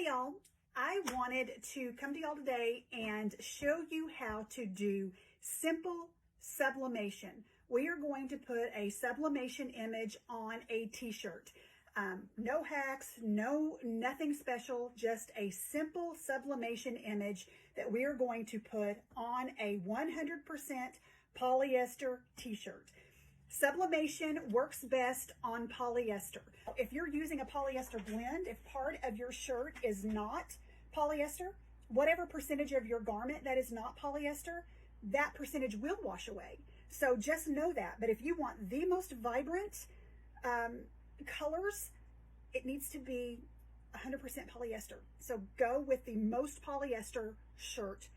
Hey y'all, I wanted to come to y'all today and show you how to do simple sublimation. We are going to put a sublimation image on a t-shirt. No hacks, nothing special, just a simple sublimation image that we are going to put on a 100% polyester t-shirt. Sublimation works best on polyester. If you're using a polyester blend, if part of your shirt is not polyester, whatever percentage of your garment that is not polyester, that percentage will wash away. So just know that. But if you want the most vibrant colors, it needs to be 100% polyester. So go with the most polyester shirt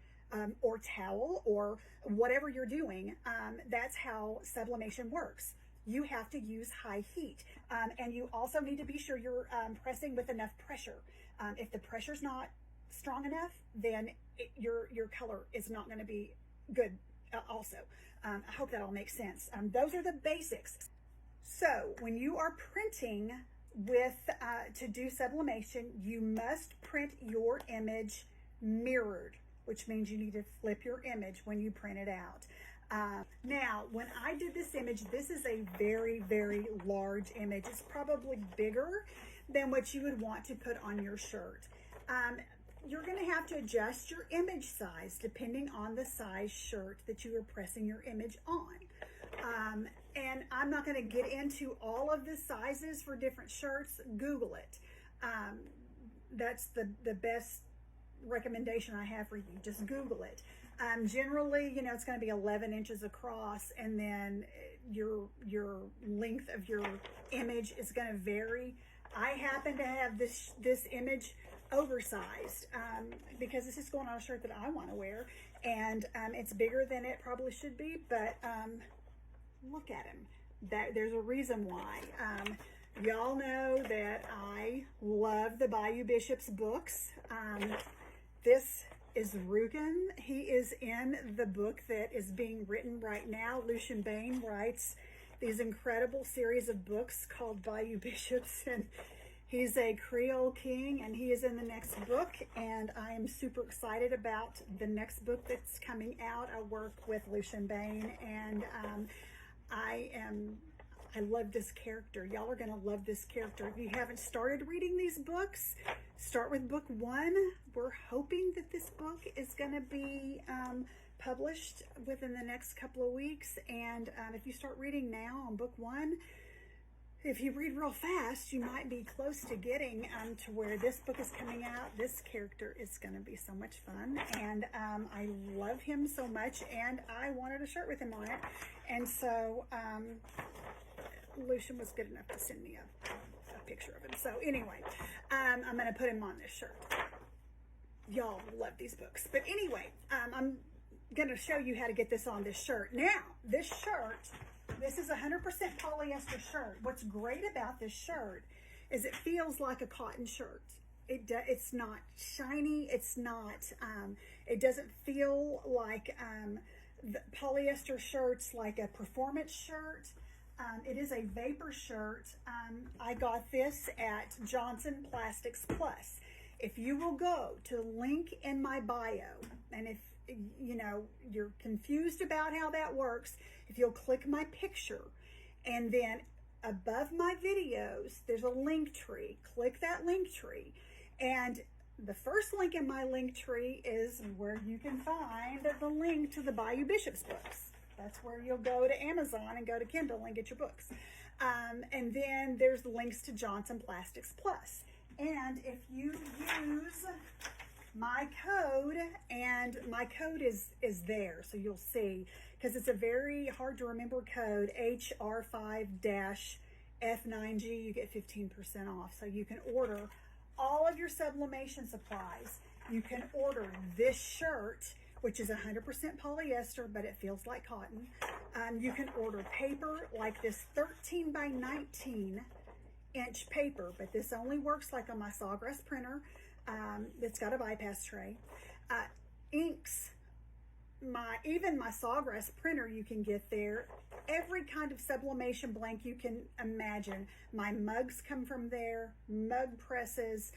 or towel or whatever you're doing. That's how sublimation works. You have to use high heat. And you also need to be sure you're pressing with enough pressure. If the pressure's not strong enough, then your color is not going to be good also. I hope that all makes sense. Those are the basics. So when you are printing with to do sublimation, you must print your image mirrored, which means you need to flip your image when you print it out. Now, when I did this image, this is a very, very large image. It's probably bigger than what you would want to put on your shirt. You're going to have to adjust your image size depending on the size shirt that you are pressing your image on. And I'm not going to get into all of the sizes for different shirts. Google it. That's the best recommendation I have for you. Just Google it. Generally, it's going to be 11 inches across, and then your length of your image is going to vary. I happen to have this image oversized because this is going on a shirt that I want to wear, and it's bigger than it probably should be, but look at him. There's a reason why. Y'all know that I love the Bayou Bishop's books. This is Rugen. He is in the book that is being written right now. Lucian Bain writes these incredible series of books called Bayou Bishops, and he's a Creole king, and he is in the next book, and I am super excited about the next book that's coming out. I work with Lucian Bain, and I love this character. Y'all are going to love this character. If you haven't started reading these books, start with book 1. We're hoping that this book is going to be published within the next couple of weeks. And if you start reading now on book 1, if you read real fast, you might be close to getting to where this book is coming out. This character is going to be so much fun, and I love him so much, and I wanted a shirt with him on it, and so Lucian was good enough to send me a picture of him. So anyway, I'm going to put him on this shirt. Y'all love these books. But anyway, I'm going to show you how to get this on this shirt. Now, this shirt, this is a 100% polyester shirt. What's great about this shirt is it feels like a cotton shirt. It's not shiny. It's not, it doesn't feel like the polyester shirts like a performance shirt. It is a vapor shirt. I got this at Johnson Plastics Plus. If you will go to the link in my bio, and if you're confused about how that works, if you'll click my picture, and then above my videos, there's a link tree. Click that link tree, and the first link in my link tree is where you can find the link to the Bayou Bishop's books. That's where you'll go to Amazon and go to Kindle and get your books. And then there's links to Johnson Plastics Plus. And if you use my code, and my code is there, so you'll see, because it's a very hard to remember code, HR5-F9G, you get 15% off. So you can order all of your sublimation supplies. You can order this shirt, which is 100% polyester, but it feels like cotton. You can order paper like this 13 by 19 inch paper, but this only works like on my Sawgrass printer. It's got a bypass tray. Inks, even my Sawgrass printer you can get there. Every kind of sublimation blank you can imagine. My mugs come from there, mug presses,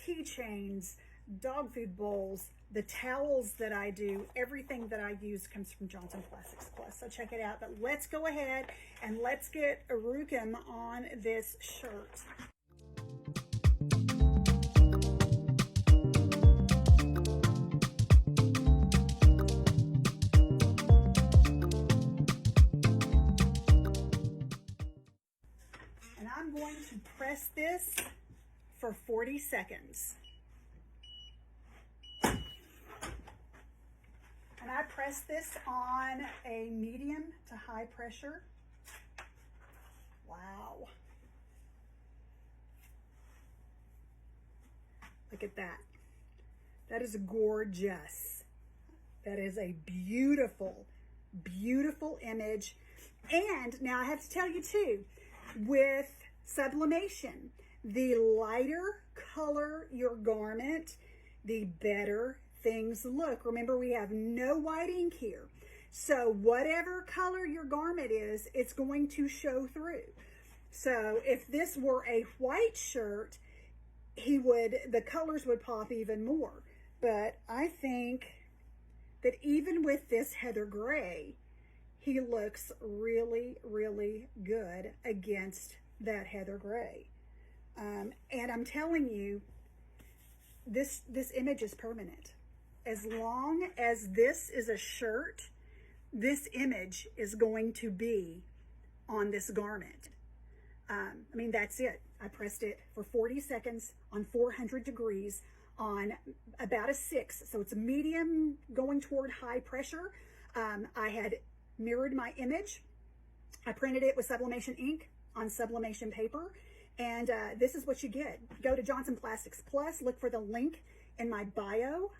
keychains, dog food bowls, the towels that I do, everything that I use comes from Johnson Plastics Plus. So check it out. But let's go ahead and let's get Arukum on this shirt. And I'm going to press this for 40 seconds. And I press this on a medium to high pressure. Wow. Look at that. That is gorgeous. That is a beautiful, beautiful image. And now I have to tell you too, with sublimation, the lighter color your garment, the better things look. Remember, we have no white ink here. So whatever color your garment is, it's going to show through. So if this were a white shirt, the colors would pop even more. But I think that even with this heather gray, he looks really, really good against that heather gray. And I'm telling you, this image is permanent. As long as this is a shirt, this image is going to be on this garment. I mean, that's it. I pressed it for 40 seconds on 400 degrees on about a 6. So it's a medium going toward high pressure. I had mirrored my image. I printed it with sublimation ink on sublimation paper. And this is what you get. Go to Johnson Plastics Plus, look for the link in my bio.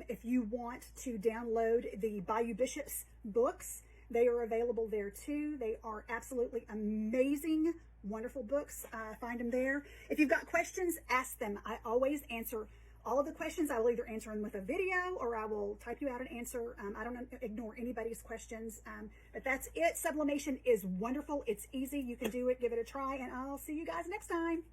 If you want to download the Bayou Bishop's books, they are available there too. They are absolutely amazing, wonderful books. Find them there. If you've got questions, ask them. I always answer all of the questions. I will either answer them with a video or I will type you out an answer. I don't ignore anybody's questions, but that's it. Sublimation is wonderful. It's easy. You can do it. Give it a try, and I'll see you guys next time.